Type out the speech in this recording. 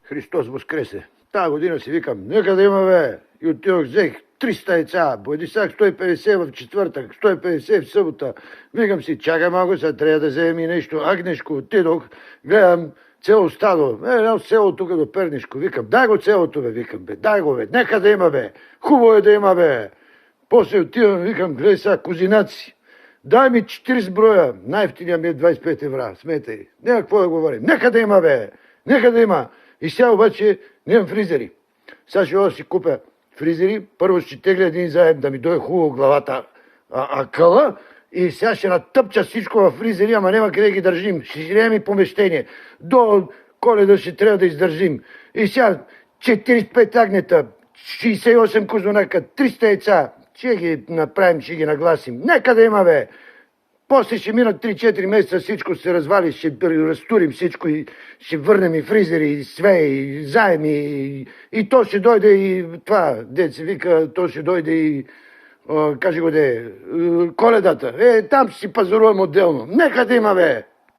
Христос воскресе. Тая година си викам, нека да има бе. И отидох, взех 300 яйца, бодисах 150 в четвъртък, 150 в събота. Викам си, чакай малко, сега трябва да вземем и нещо. Агнешко, отидох, гледам цяло стадо. Едно село тук до Пернишко. Викам, дай го цялото бе, викам бе, дай го бе, нека да има бе. Хубаво е да има бе. После отивам, викам, гледай сега, козинаци. Дай ми 40 броя, най-ефтиния ми е 25 евра, сметай. Няма какво да говорим. Нека да има бе, нека да има. И сега обаче нямам фризери. Сега ще си купя фризери, първо ще тегля един заем да ми дойде хубаво главата акъла и сега ще натъпча всичко в фризери, ама няма къде ги държим. Ще си нямаме помещение. До Коледа ще трябва да издържим. И сега 45 агнета, 68 козунака, 300 яйца. Ще ги направим, ще ги нагласим. Нека да има бе. После ще минат 3-4 месеца, всичко се развали, ще разтурим всичко и ще върнем и фризери, и свеи, и заеми, и то ще дойде и това, дет се вика, то ще дойде и, кажи го де, Коледата. Там ще си пазарувам отделно. Нека да има бе!